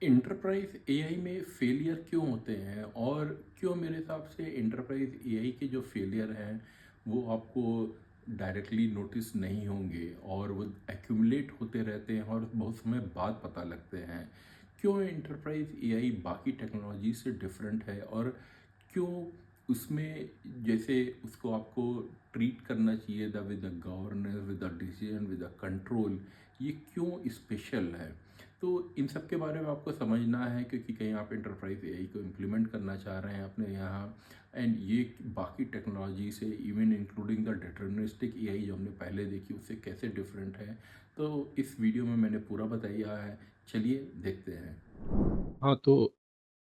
Enterprise AI में failure क्यों होते हैं और क्यों मेरे हिसाब से इंटरप्राइज एआई के जो फेलियर हैं वो आपको डायरेक्टली नोटिस नहीं होंगे और वो एक्यूमुलेट होते रहते हैं और बहुत समय बाद पता लगते हैं। क्यों इंटरप्राइज एआई बाकी टेक्नोलॉजी से डिफरेंट है और क्यों उसमें जैसे उसको आपको ट्रीट करना चाहिए the with the governance with the decision with the control, ये क्यों स्पेशल है। तो इन सब के बारे में आपको समझना है क्योंकि कहीं आप इंटरप्राइज एआई को इम्प्लीमेंट करना चाह रहे हैं अपने यहाँ, एंड ये बाकी टेक्नोलॉजी से even including the deterministic AI जो हमने पहले देखी उससे कैसे डिफरेंट है। तो इस वीडियो में मैंने पूरा बताया है, चलिए देखते हैं। हाँ, तो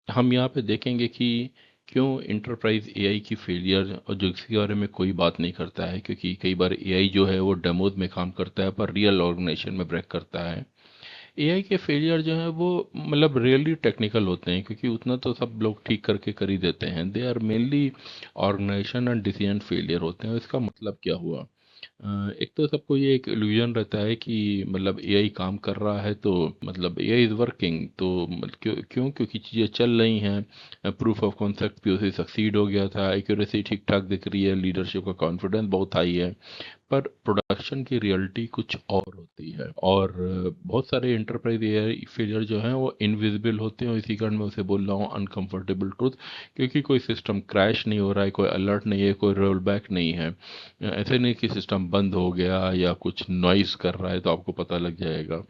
हम यहाँ पे देखेंगे कि क्यों इंटरप्राइज एआई की फेलियर और जो इसके बारे में कोई बात नहीं करता है, क्योंकि कई बार एआई जो है वो डेमोज में काम करता है पर रियल ऑर्गेनाइजेशन में ब्रेक करता है। एआई के फेलियर जो है वो मतलब रियली टेक्निकल होते हैं, क्योंकि उतना तो सब लोग ठीक करके कर ही देते हैं। They are mainly organization and decision failure होते हैं। इसका मतलब क्या हुआ? एक तो सबको ये एक इल्यूजन रहता है कि मतलब एआई काम कर रहा है, तो मतलब एआई इज़ वर्किंग, तो क्यों क्योंकि चीज़ें चल रही हैं। Proof of concept POC succeed हो गया था, एक्यूरेसी ठीक ठाक दिख रही है, लीडरशिप का कॉन्फिडेंस बहुत हाई है। पर प्रोडक्शन की रियलिटी कुछ और होती है। और बहुत सारे इंटरप्राइज एआई फेलियर जो हैं वो इनविजिबल होते हैं, और इसी कारण मैं उसे बोल रहा हूँ अनकंफर्टेबल ट्रूथ। क्योंकि कोई सिस्टम क्रैश नहीं हो रहा है, कोई अलर्ट नहीं है, कोई रोल बैक नहीं है। ऐसे नहीं कि सिस्टम बंद हो गया या कुछ नॉइस कर रहा है तो आपको पता लग जाएगा।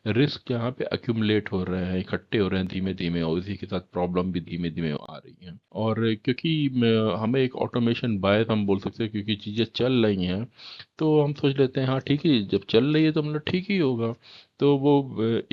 रिस्क यहाँ पे अक्यूमुलेट हो रहे हैं, इकट्ठे हो रहे हैं धीमे धीमे, और इसी के साथ प्रॉब्लम भी धीमे धीमे आ रही हैं। और क्योंकि हमें एक ऑटोमेशन बायस हम बोल सकते हैं, क्योंकि चीज़ें चल रही हैं तो हम सोच लेते हैं हाँ ठीक ही, जब चल रही है तो मतलब ठीक ही होगा। तो वो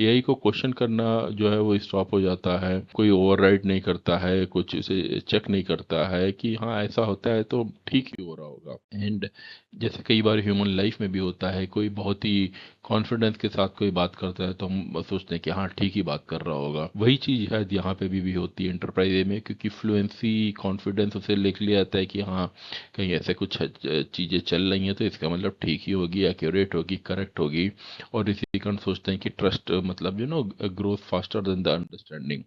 एआई को क्वेश्चन करना जो है वो स्टॉप हो जाता है, कोई ओवरराइड नहीं करता है, कुछ उसे चेक नहीं करता है कि हाँ ऐसा होता है तो ठीक ही हो रहा होगा। एंड जैसे कई बार ह्यूमन लाइफ में भी होता है, कोई बहुत ही कॉन्फिडेंस के साथ कोई बात करता है तो हम सोचते हैं कि हाँ ठीक ही बात कर रहा होगा। वही चीज़ शायद यहाँ पे भी होती है इंटरप्राइज में, क्योंकि फ्लुएंसी कॉन्फिडेंस उसे लिख लिया जाता है कि हाँ कहीं ऐसे कुछ चीज़ें चल रही हैं तो इसका मतलब ठीक ही होगी, एक्यूरेट होगी, करेक्ट होगी। और इसी कारण सोचते हैं कि ट्रस्ट मतलब growth faster than the understanding.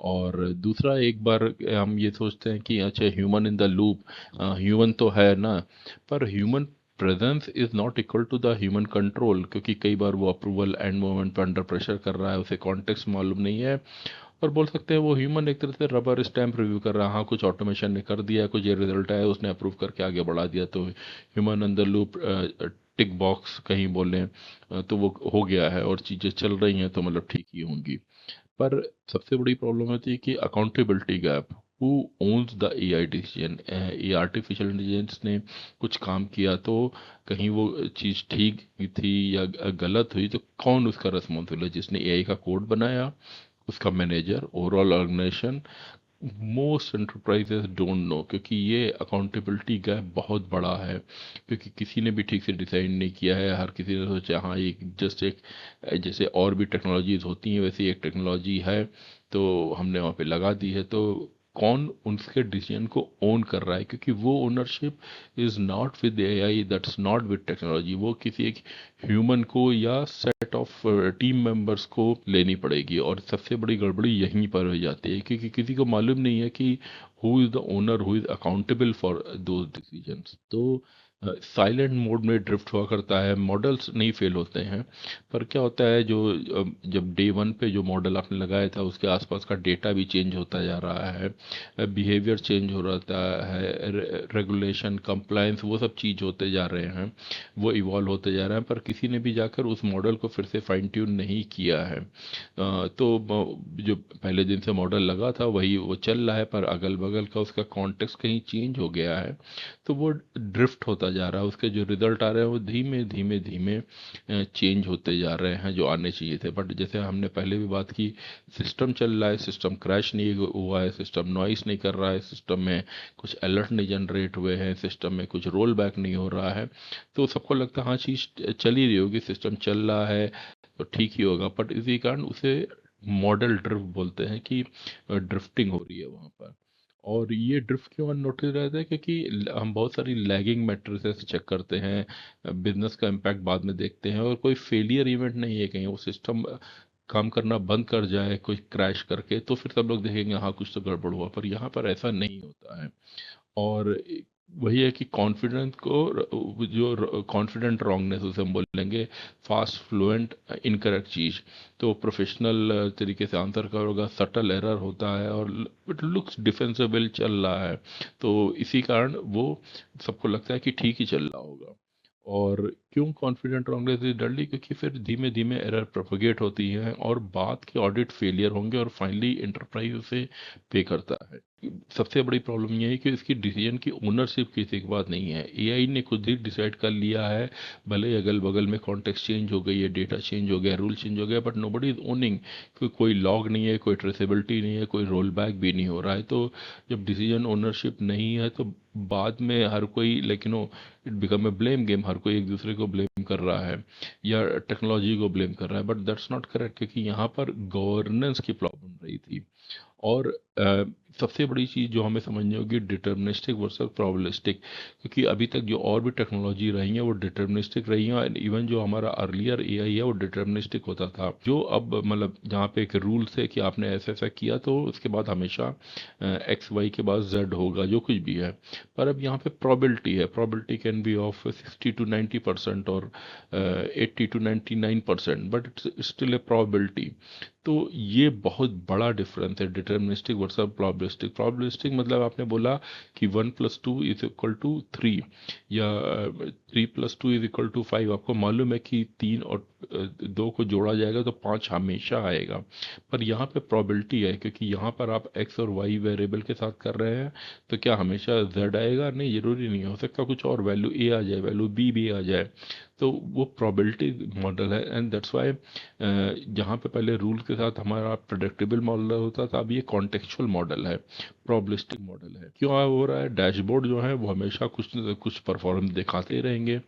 और दूसरा, एक बार हम ये सोचते हैं कि अच्छा human in the loop, human तो है ना, पर human presence is not equal to the human control. क्योंकि कई बार वो अप्रूवल एंड मोमेंट पर अंडर प्रेशर कर रहा है, उसे कॉन्टेक्स्ट मालूम नहीं है। और बोल सकते हैं वो ह्यूमन एक तरह से रबर स्टैम्प रिव्यू कर रहा है, हाँ कुछ ऑटोमेशन ने कर दिया, कुछ ये रिजल्ट आया, उसने अप्रूव करके आगे बढ़ा दिया, तो ह्यूमन अंदर लूप टिक बॉक्स कहीं बोलें तो वो हो गया है और चीज़ें चल रही हैं तो मतलब ठीक ही होंगी। पर सबसे बड़ी प्रॉब्लम होती है कि accountability gap. Who owns the AI decision? ये आर्टिफिशियल इंटेलिजेंस ने कुछ काम किया तो कहीं वो चीज़ ठीक थी या गलत हुई, तो कौन उसका रिस्पॉन्सिबल है? जिसने एआई का कोड बनाया, उसका manager, overall organization? Most enterprises don't know, क्योंकि ये अकाउंटेबिलिटी गैप बहुत बड़ा है। क्योंकि किसी ने भी ठीक से डिसाइड नहीं किया है, हर किसी ने सोचा हाँ ये जस्ट एक जैसे और भी टेक्नोलॉजीज होती हैं वैसे एक टेक्नोलॉजी है तो हमने वहाँ पे लगा दी है। तो कौन उनके डिसीजन को ओन कर रहा है? क्योंकि वो ownership is not with AI, that's not with technology, वो किसी एक ह्यूमन को या सेट ऑफ टीम मेंबर्स को लेनी पड़ेगी। और सबसे बड़ी गड़बड़ी यहीं पर हो जाती है, क्योंकि किसी को मालूम नहीं है कि who is the owner, who is accountable for those decisions. तो साइलेंट मोड में ड्रिफ्ट हुआ करता है, मॉडल्स नहीं फेल होते हैं। पर क्या होता है, जो जब डे वन पे जो मॉडल आपने लगाया था उसके आसपास का डेटा भी चेंज होता जा रहा है, बिहेवियर चेंज हो रहता है, रेगुलेशन, कंप्लायंस, वो सब चीज़ होते जा रहे हैं, वो इवॉल्व होते जा रहे हैं, पर किसी ने भी जाकर उस मॉडल को फिर से फाइन ट्यून नहीं किया है। तो जो पहले दिन से मॉडल लगा था वही वो चल रहा है, पर अगल बगल का उसका कॉन्टेक्स्ट कहीं चेंज हो गया है, तो वो ड्रिफ्ट होता जा रहा है। उसके जो रिजल्ट आ रहे हैं वो धीमे धीमे धीमे चेंज होते जा रहे हैं जो आने चाहिए थे। बट जैसे हमने पहले भी बात की, सिस्टम चल रहा है, सिस्टम क्रैश नहीं हुआ है, सिस्टम नॉइस नहीं कर रहा है, सिस्टम में कुछ अलर्ट नहीं जनरेट हुए हैं, सिस्टम में कुछ रोल बैक नहीं हो रहा है, तो सबको लगता है हाँ चीज़ चल ही रही होगी, सिस्टम चल रहा है तो ठीक ही होगा। बट इसी कारण उसे मॉडल ड्रिफ्ट बोलते हैं कि ड्रिफ्टिंग हो रही है वहाँ पर। और ये ड्रिफ्ट क्यों अननोटिस रहता है? क्योंकि हम बहुत सारी लैगिंग मैट्रिसेस चेक करते हैं, बिजनेस का इम्पैक्ट बाद में देखते हैं, और कोई फेलियर इवेंट नहीं है कहीं, वो सिस्टम काम करना बंद कर जाए कोई क्रैश करके, तो फिर सब लोग देखेंगे हाँ कुछ तो गड़बड़ हुआ, पर यहाँ पर ऐसा नहीं होता है। और वही है कि कॉन्फिडेंस को जो कॉन्फिडेंट रॉन्गनेस उसे हम बोलेंगे, फास्ट फ्लुएंट इनकरेक्ट चीज़, तो प्रोफेशनल तरीके से आंसर करोगा, सटल एरर होता है और इट लुक्स डिफेंसिबल चल रहा है, तो इसी कारण वो सबको लगता है कि ठीक ही चल रहा होगा। और क्यों कॉन्फिडेंट रॉन्गनेस इज डल्ली, क्योंकि फिर धीमे धीमे एरर प्रोपोगेट होती है और बाद के ऑडिट फेलियर होंगे और फाइनली इंटरप्राइज उसे पे करता है। सबसे बड़ी प्रॉब्लम ये है कि इसकी डिसीजन की ओनरशिप किसी के पास नहीं है। एआई ने खुद ही डिसाइड कर लिया है, भले ही अगल बगल में कॉन्टेक्स्ट चेंज हो गई है, डेटा चेंज हो गया, रूल चेंज हो गया, बट नोबडी इज ओनिंग, कोई लॉग नहीं है, कोई ट्रेसेबिलिटी नहीं है, कोई रोल बैक भी नहीं हो रहा है। तो जब डिसीजन ओनरशिप नहीं है तो बाद में हर कोई like it become a blame game, हर कोई एक दूसरे को ब्लेम कर रहा है या टेक्नोलॉजी को ब्लेम कर रहा है, बट दैट्स नॉट करेक्ट, क्योंकि यहाँ पर गवर्नेंस की प्रॉब्लम रही थी। और सबसे बड़ी चीज़ जो हमें समझनी होगी, डिटर्मिनिस्टिक वर्सेस प्रोबेबिलिस्टिक, क्योंकि अभी तक जो और भी टेक्नोलॉजी रही है वो डिटर्मिनिस्टिक रही है, और इवन जो हमारा अर्लियर एआई है वो डिटर्मिनिस्टिक होता था। जो अब मतलब जहाँ पे एक रूल्स है कि आपने ऐसा ऐसा किया तो उसके बाद हमेशा एक्स वाई के बाद जेड होगा, जो कुछ भी है। पर अब यहाँ पे प्रोबेबिलिटी है, probability can be of 60 to 90% और 80 to 99%, but it's still a probability. तो ये बहुत बड़ा डिफरेंस है डिटर्मिनिस्टिक वर्सेस प्रोबेबिलिस्टिक। प्रोबेबिलिस्टिक मतलब आपने बोला कि 1+2=3 या 3+2=5, आपको मालूम है कि 3 और 2 को जोड़ा जाएगा तो 5 हमेशा आएगा। पर यहाँ पे प्रोबेबिलिटी है, क्योंकि यहाँ पर आप एक्स और वाई वेरिएबल के साथ कर रहे हैं, तो क्या हमेशा जेड आएगा? नहीं, जरूरी नहीं, हो सकता कुछ और वैल्यू ए आ जाए, वैल्यू बी भी आ जाए। तो वो प्रोबेबिलिटी मॉडल है, एंड दैट्स वाई जहाँ पे पहले रूल के साथ हमारा प्रेडिक्टेबल मॉडल होता था, अब ये कॉन्टेक्चुअल मॉडल है, प्रोबेबिलिस्टिक मॉडल है। क्यों हो रहा है? डैशबोर्ड जो है वो हमेशा कुछ न कुछ परफॉर्मेंस दिखाते ही रहेंगे,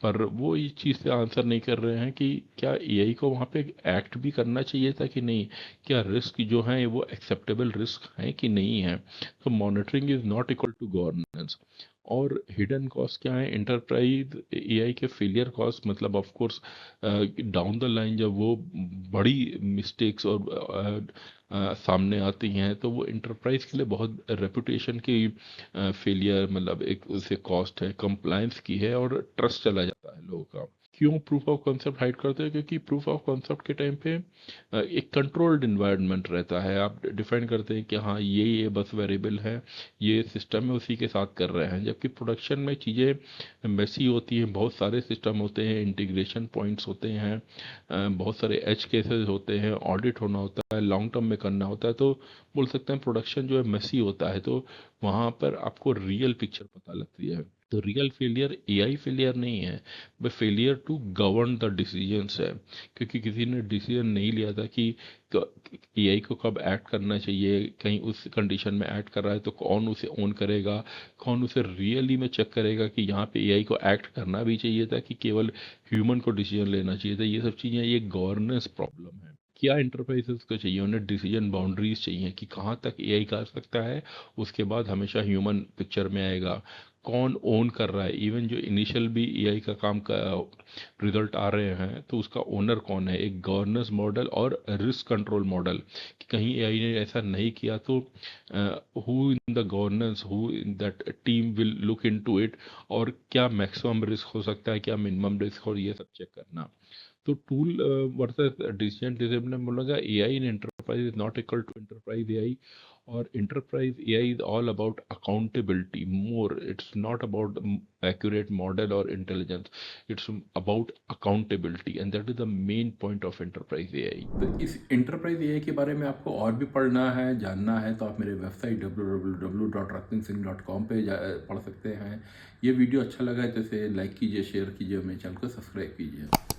पर वो इस चीज़ से आंसर नहीं कर रहे हैं कि क्या एआई को वहाँ पे एक्ट भी करना चाहिए था कि नहीं, क्या रिस्क जो है वो एक्सेप्टेबल रिस्क है कि नहीं है। तो monitoring is not equal to governance. और हिडन कॉस्ट क्या है? एंटरप्राइज एआई के फेलियर कॉस्ट, मतलब of course down the line जब वो बड़ी मिस्टेक्स और सामने आती हैं, तो वो इंटरप्राइज के लिए बहुत रेपुटेशन की फेलियर, मतलब एक उसे कॉस्ट है, कंप्लायंस की है, और ट्रस्ट चला जाता है लोगों का। क्यों प्रूफ ऑफ कॉन्सेप्ट हाइड करते हैं? क्योंकि प्रूफ ऑफ कॉन्सेप्ट के टाइम पे एक कंट्रोल्ड इन्वायरमेंट रहता है, आप डिफाइन करते हैं कि हाँ ये बस वेरिएबल है, ये सिस्टम है, उसी के साथ कर रहे हैं। जबकि प्रोडक्शन में चीज़ें मेसी होती हैं, बहुत सारे सिस्टम होते हैं, इंटीग्रेशन पॉइंट्स होते हैं, बहुत सारे एज केसेस होते हैं, ऑडिट होना होता है, लॉन्ग टर्म में करना होता है, तो बोल सकते हैं प्रोडक्शन जो है मेसी होता है। तो वहाँ पर आपको रियल पिक्चर पता लगती है। तो रियल फेलियर एआई फेलियर नहीं है, but failure to govern the decisions है, क्योंकि किसी ने डिसीजन नहीं लिया था कि एआई को कब एक्ट करना चाहिए, कहीं उस कंडीशन में एक्ट कर रहा है तो कौन उसे ओन करेगा, कौन उसे रियली में चेक करेगा कि यहाँ पे एआई को एक्ट करना भी चाहिए था कि केवल ह्यूमन को डिसीजन लेना चाहिए था। ये सब चीज़ें, ये गवर्नेंस प्रॉब्लम है। क्या इंटरप्राइजेस को चाहिए? उन्हें डिसीजन बाउंड्रीज चाहिए कि कहाँ तक एआई कर सकता है, उसके बाद हमेशा ह्यूमन पिक्चर में आएगा, कौन ओन कर रहा है। इवन जो इनिशियल भी एआई का काम का रिजल्ट आ रहे हैं, तो उसका ओनर कौन है, एक गवर्नेंस मॉडल और रिस्क कंट्रोल मॉडल, कि कहीं एआई ने ऐसा नहीं किया तो who in the governance, who in that team will look into it, और क्या मैक्सिमम रिस्क हो सकता है, क्या मिनिमम रिस्क, और ये सब चेक करना। तो टूल वर्सेस डिसीजन टेबल में बोलेगा AI in enterprise is not equal to enterprise AI, और enterprise AI is all about accountability more, it's not about accurate model or intelligence, it's about accountability, and that is the main point of enterprise AI. तो इस enterprise AI के बारे में आपको और भी पढ़ना है, जानना है, तो आप मेरे वेबसाइट www.ratningSingh.com पे पढ़ सकते हैं। ये वीडियो अच्छा लगा है तो इसे लाइक कीजिए, शेयर कीजिए, मेरे चैनल को सब्सक्राइब कीजिए।